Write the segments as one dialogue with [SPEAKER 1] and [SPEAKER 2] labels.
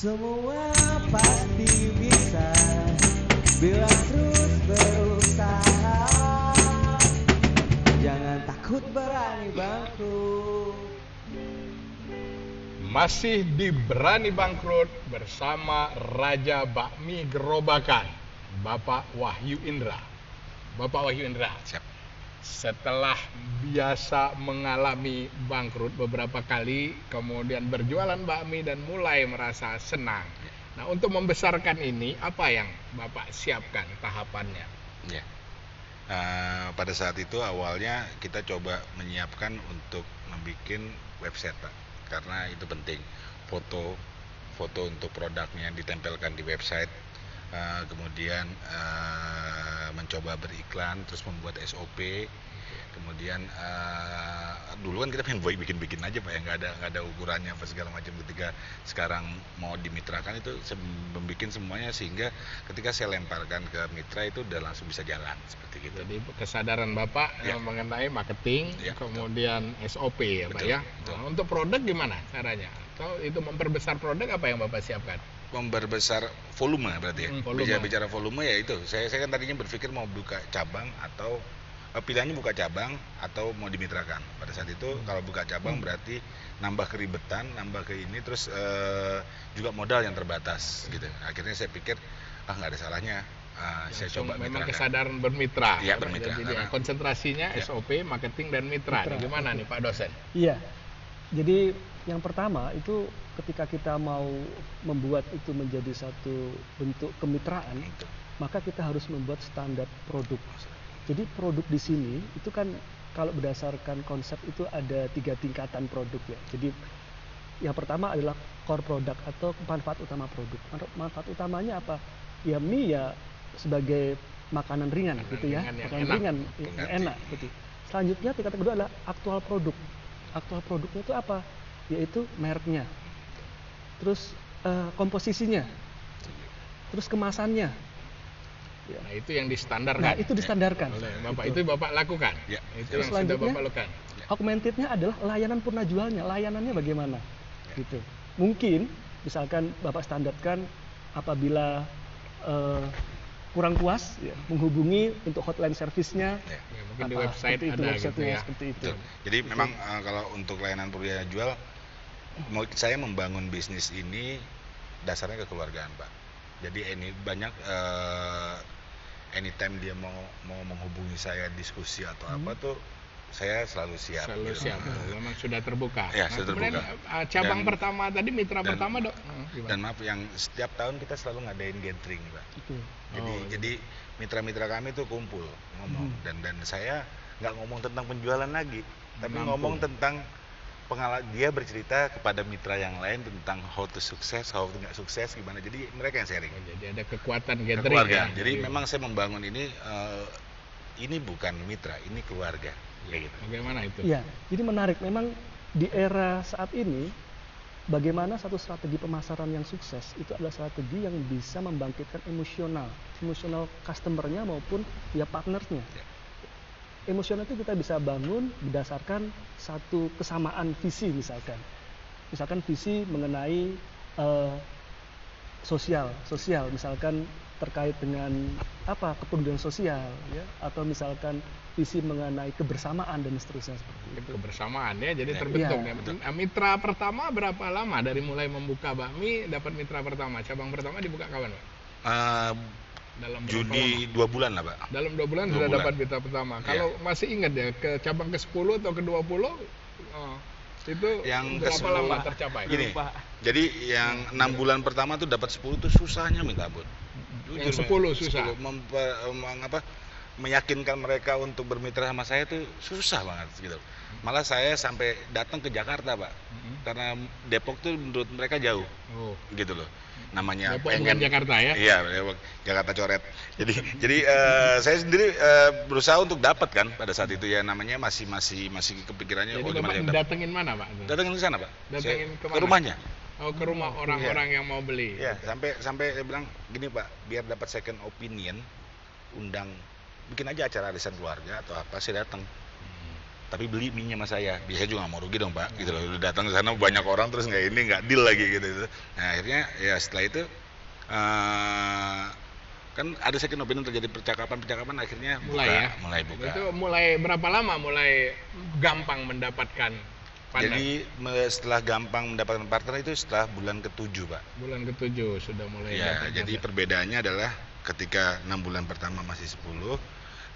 [SPEAKER 1] Semua pasti bisa bila terus berusaha. Jangan takut berani bangkrut.
[SPEAKER 2] Masih di Berani Bangkrut bersama Raja Bakmi Gerobakan, Bapak Wahyu Indra. Bapak Wahyu Indra,
[SPEAKER 3] Siap.
[SPEAKER 2] setelah biasa mengalami bangkrut beberapa kali, kemudian berjualan bakmi dan mulai merasa senang. Nah, untuk membesarkan ini, apa yang Bapak siapkan tahapannya?
[SPEAKER 3] Ya. Pada saat itu awalnya kita coba menyiapkan untuk membuat website, Pak, karena itu penting. Foto untuk produknya ditempelkan di website, kemudian mencoba beriklan, terus membuat SOP. Kemudian dulu kan kita pengen bikin aja, Pak, ya, nggak ada ukurannya apa segala macam. Ketika sekarang mau dimitrakan itu membuat semuanya, sehingga ketika saya lemparkan ke mitra itu udah langsung bisa jalan seperti gitu.
[SPEAKER 2] Jadi kesadaran Bapak
[SPEAKER 3] Ya.
[SPEAKER 2] mengenai marketing,
[SPEAKER 3] Ya,
[SPEAKER 2] kemudian SOP ya Pak
[SPEAKER 3] Betul,
[SPEAKER 2] ya.
[SPEAKER 3] betul.
[SPEAKER 2] Nah, untuk produk gimana caranya? Atau itu memperbesar produk, apa yang Bapak siapkan?
[SPEAKER 3] Memperbesar volume berarti ya.
[SPEAKER 2] Volume.
[SPEAKER 3] Bicara volume ya itu. Saya kan tadinya berpikir mau buka cabang atau pilihannya buka cabang atau mau dimitrakan. Pada saat itu kalau buka cabang berarti nambah keribetan, nambah ke ini, terus juga modal yang terbatas gitu. Akhirnya saya pikir nggak ada salahnya saya
[SPEAKER 2] Langsung
[SPEAKER 3] coba
[SPEAKER 2] memang
[SPEAKER 3] mitrakan.
[SPEAKER 2] kesadaran bermitra.
[SPEAKER 3] Iya,
[SPEAKER 2] Pak.
[SPEAKER 3] bermitra.
[SPEAKER 2] Jadi
[SPEAKER 3] Karena-
[SPEAKER 2] konsentrasinya
[SPEAKER 3] Ya.
[SPEAKER 2] SOP, marketing dan mitra.
[SPEAKER 4] Mitra.
[SPEAKER 2] Nih, gimana nih Pak dosen?
[SPEAKER 4] Iya. Jadi yang pertama itu ketika kita mau membuat itu menjadi satu bentuk kemitraan,
[SPEAKER 3] Itu.
[SPEAKER 4] maka kita harus membuat standar produk. Jadi produk di sini itu kan kalau berdasarkan konsep itu ada 3 tingkatan produk ya. Jadi yang pertama adalah core product atau manfaat utama produk. Manfaat utamanya apa? Ya mie ya sebagai makanan ringan
[SPEAKER 2] Makanan
[SPEAKER 4] gitu ya,
[SPEAKER 2] ringan yang
[SPEAKER 4] makanan
[SPEAKER 2] enak.
[SPEAKER 4] ringan yang
[SPEAKER 3] Pengganti.
[SPEAKER 4] enak gitu. Selanjutnya tingkatan kedua adalah aktual produk. Aktual produknya itu apa? Yaitu mereknya, terus komposisinya, terus kemasannya. Ya.
[SPEAKER 2] Nah, itu yang distandarkan.
[SPEAKER 4] Nah, itu distandarkan.
[SPEAKER 2] Oleh Bapak.
[SPEAKER 4] Gitu.
[SPEAKER 2] Itu Bapak lakukan.
[SPEAKER 3] Ya.
[SPEAKER 2] Itu yang sudah
[SPEAKER 4] Selanjutnya,
[SPEAKER 2] Bapak lakukan.
[SPEAKER 4] Augmentednya adalah layanan purna jualnya. Layanannya bagaimana? Gitu. Mungkin misalkan Bapak standarkan apabila kurang puas ya, menghubungi untuk hotline service-nya.
[SPEAKER 3] Ya.
[SPEAKER 2] Ya, mungkin di
[SPEAKER 4] Apa,
[SPEAKER 2] website
[SPEAKER 4] seperti itu,
[SPEAKER 2] ada
[SPEAKER 4] website-nya
[SPEAKER 2] gitu ya.
[SPEAKER 4] seperti itu.
[SPEAKER 3] Betul. Jadi memang kalau untuk layanan purna jual, saya membangun bisnis ini dasarnya kekeluargaan, Pak. Jadi ini banyak anytime dia mau menghubungi saya diskusi atau apa tuh saya selalu siap.
[SPEAKER 2] Selalu
[SPEAKER 3] gitu.
[SPEAKER 2] siap. Memang sudah terbuka.
[SPEAKER 3] Ya,
[SPEAKER 2] Nah,
[SPEAKER 3] sudah
[SPEAKER 2] kemudian
[SPEAKER 3] terbuka.
[SPEAKER 2] cabang
[SPEAKER 3] Dan-
[SPEAKER 2] pertama tadi, mitra
[SPEAKER 3] dan-
[SPEAKER 2] pertama dok. Gimana?
[SPEAKER 3] Dan maaf, yang setiap tahun kita selalu ngadain gathering, Pak.
[SPEAKER 4] Itu.
[SPEAKER 3] Jadi
[SPEAKER 2] Oh,
[SPEAKER 3] jadi mitra-mitra kami tuh kumpul ngomong, dan saya nggak ngomong tentang penjualan lagi, tapi
[SPEAKER 2] Menampung.
[SPEAKER 3] ngomong tentang pengalaman dia, bercerita kepada mitra yang lain tentang how to sukses, how to nggak sukses gimana. Jadi mereka yang sharing.
[SPEAKER 2] Jadi ada kekuatan gathering
[SPEAKER 3] Keluarga.
[SPEAKER 2] ya.
[SPEAKER 3] Jadi memang saya membangun ini bukan mitra, ini keluarga. Kayak gitu.
[SPEAKER 2] Bagaimana itu?
[SPEAKER 4] Ya, jadi menarik. Memang di era saat ini, bagaimana satu strategi pemasaran yang sukses itu adalah strategi yang bisa membangkitkan emosional customer-nya maupun ya partnernya.
[SPEAKER 3] Ya.
[SPEAKER 4] Emosional itu kita bisa bangun berdasarkan satu kesamaan visi misalkan visi mengenai sosial misalkan terkait dengan apa kepedulian sosial ya, atau misalkan visi mengenai kebersamaan dan seterusnya seperti itu.
[SPEAKER 2] Kebersamaan ya, jadi
[SPEAKER 3] Ya.
[SPEAKER 2] terbentuk
[SPEAKER 4] Iya,
[SPEAKER 2] ya.
[SPEAKER 3] betul.
[SPEAKER 2] Mitra pertama berapa lama dari mulai membuka bakmi dapat mitra pertama? Cabang pertama dibuka kapan Pak? Dalam berapa lama?
[SPEAKER 3] Juni 2 bulan lah, Pak.
[SPEAKER 2] Dalam 2 bulan
[SPEAKER 3] 2
[SPEAKER 2] sudah
[SPEAKER 3] bulan.
[SPEAKER 2] dapat mitra pertama.
[SPEAKER 3] Iya.
[SPEAKER 2] Kalau masih ingat ya, ke cabang ke-10 atau ke-20 itu
[SPEAKER 3] Yang
[SPEAKER 2] berapa
[SPEAKER 3] ke-10
[SPEAKER 2] lama tercapai?
[SPEAKER 3] Gini,
[SPEAKER 4] Lupa.
[SPEAKER 3] jadi yang 6 bulan pertama tuh dapat 10 tuh susahnya minta ampun.
[SPEAKER 2] Yang
[SPEAKER 3] Jujur,
[SPEAKER 2] 10 susah.
[SPEAKER 3] 10 meyakinkan mereka untuk bermitra sama saya tuh susah banget gitu. Malah saya sampai datang ke Jakarta, Pak. Karena Depok tuh menurut mereka jauh
[SPEAKER 2] Oh.
[SPEAKER 3] gitu loh. Namanya
[SPEAKER 2] Depok bukan Jakarta ya?
[SPEAKER 3] Iya, Depok, Jakarta coret. Jadi saya sendiri berusaha untuk dapat kan pada saat itu, ya namanya masih kepikirannya
[SPEAKER 2] Jadi
[SPEAKER 3] gimana
[SPEAKER 2] Bapak
[SPEAKER 3] yang dapat.
[SPEAKER 2] datengin mana Pak?
[SPEAKER 3] Datangin ke sana, Pak.
[SPEAKER 2] Datengin
[SPEAKER 3] Saya-
[SPEAKER 2] kemana?
[SPEAKER 3] ke rumahnya.
[SPEAKER 2] Oh, ke rumah orang-orang yang mau beli.
[SPEAKER 3] Ya, sampai dia bilang gini, Pak, biar dapat second opinion, bikin aja acara arisan keluarga atau apa, saya datang. tapi beli mie-nya sama saya. Biasanya juga nggak mau rugi dong Pak, gitu loh. Udah datang ke sana banyak orang terus nggak deal lagi gitu. Nah akhirnya ya setelah itu kan ada second opinion, terjadi percakapan akhirnya mulai buka.
[SPEAKER 2] Itu mulai berapa lama mulai gampang mendapatkan partner?
[SPEAKER 3] Jadi setelah gampang mendapatkan partner itu setelah bulan ke-7 Pak.
[SPEAKER 2] Bulan ke-7 sudah mulai
[SPEAKER 3] Ya,
[SPEAKER 2] dapat
[SPEAKER 3] jadi
[SPEAKER 2] partner.
[SPEAKER 3] perbedaannya adalah ketika 6 bulan pertama masih 10,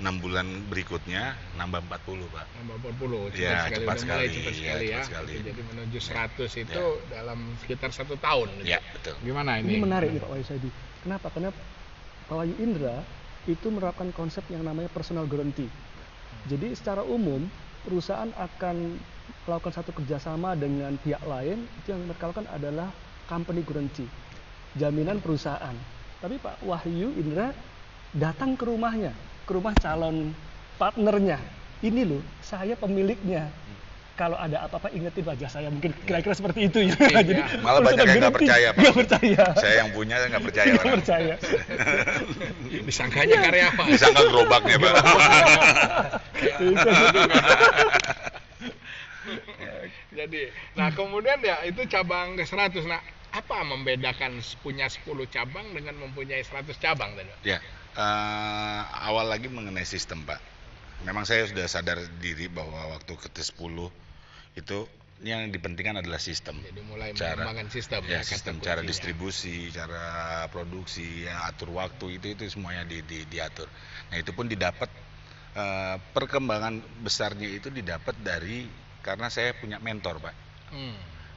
[SPEAKER 3] 6 bulan berikutnya nambah 40 Pak.
[SPEAKER 2] Nambah 40,
[SPEAKER 3] Ya, cepat
[SPEAKER 2] udah mulai
[SPEAKER 3] sekali,
[SPEAKER 2] cepat
[SPEAKER 3] ya,
[SPEAKER 2] sekali ya.
[SPEAKER 3] cepat sekali.
[SPEAKER 2] Itu jadi menuju 100 itu
[SPEAKER 3] Ya.
[SPEAKER 2] dalam sekitar 1 tahun.
[SPEAKER 3] Ya, betul.
[SPEAKER 2] Gimana
[SPEAKER 4] Ini
[SPEAKER 2] ini?
[SPEAKER 4] menarik nih Pak Wahyu Saidi. Kenapa? Karena Pak Wahyu Indra itu menerapkan konsep yang namanya personal guarantee. Jadi secara umum perusahaan akan melakukan satu kerjasama dengan pihak lain, itu yang mereka lakukan adalah company guarantee, jaminan perusahaan. Tapi Pak Wahyu Indra datang ke rumahnya, ke rumah calon partnernya. Ini loh, saya pemiliknya. Kalau ada apa-apa ingetin wajah saya, mungkin kira-kira seperti itu ya. Jadi
[SPEAKER 3] Malah banyak yang nggak percaya Pak.
[SPEAKER 4] Nggak percaya.
[SPEAKER 3] Saya yang punya nggak percaya
[SPEAKER 4] Nggak
[SPEAKER 3] orang.
[SPEAKER 4] percaya.
[SPEAKER 2] Disangkanya karyawan.
[SPEAKER 3] Disangka gerobaknya Pak.
[SPEAKER 2] Jadi, nah kemudian ya itu cabang ke 100. Nah, apa membedakan punya 10 cabang dengan mempunyai 100 cabang tadi?
[SPEAKER 3] Ya, awal lagi mengenai sistem Pak. Memang saya sudah sadar diri bahwa waktu ke-10 itu yang dipentingkan adalah sistem.
[SPEAKER 2] Jadi mulai mengembangkan sistem.
[SPEAKER 3] Ya,
[SPEAKER 2] kata
[SPEAKER 3] sistem, cara
[SPEAKER 2] kuncinya.
[SPEAKER 3] distribusi, cara produksi, ya, atur waktu itu semuanya diatur. Nah itu pun didapat perkembangan besarnya itu didapat dari karena saya punya mentor Pak.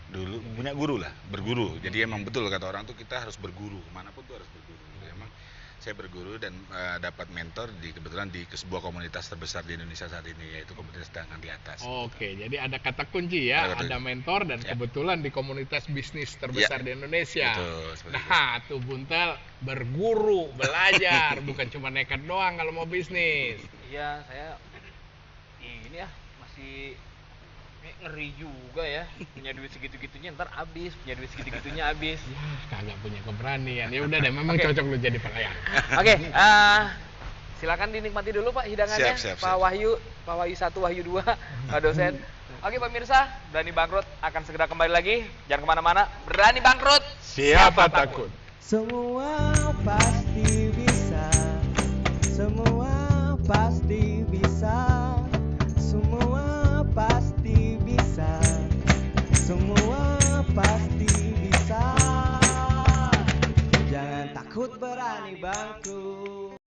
[SPEAKER 3] Dulu punya guru lah, berguru. Jadi emang betul kata orang tuh kita harus berguru, kemanapun tuh harus berguru. Jadi emang saya berguru dan dapat mentor kebetulan di sebuah komunitas terbesar di Indonesia saat ini, yaitu komunitas Tangan di Atas.
[SPEAKER 2] Oke, jadi ada kata kunci ya,
[SPEAKER 3] Ada kata
[SPEAKER 2] ada
[SPEAKER 3] kunci.
[SPEAKER 2] mentor dan
[SPEAKER 3] Ya.
[SPEAKER 2] kebetulan di komunitas bisnis terbesar
[SPEAKER 3] Ya.
[SPEAKER 2] di Indonesia.
[SPEAKER 3] Betul, seperti
[SPEAKER 2] Nah, tuh Buntel berguru, belajar, bukan cuma nekat doang kalau mau bisnis.
[SPEAKER 5] Iya, saya ini ya masih ngeri juga ya, punya duit segitu-gitunya ntar habis, punya duit segitu-gitunya habis.
[SPEAKER 2] Ya, kagak punya keberanian. Ya udah deh, memang
[SPEAKER 5] Oke.
[SPEAKER 2] cocok lu jadi pelayan.
[SPEAKER 5] Oke, silakan dinikmati dulu Pak hidangannya.
[SPEAKER 3] Siap.
[SPEAKER 5] Pak Wahyu 1, Wahyu 2, Pak dosen. Oke pemirsa, Berani Bangkrut akan segera kembali lagi. Jangan kemana-mana, Berani Bangkrut.
[SPEAKER 2] Siapa takut?
[SPEAKER 1] Semua pasti bisa. Semua pasti bisa. Semua pasti bisa. Semua pasti bisa. Jangan takut, berani bangkrut.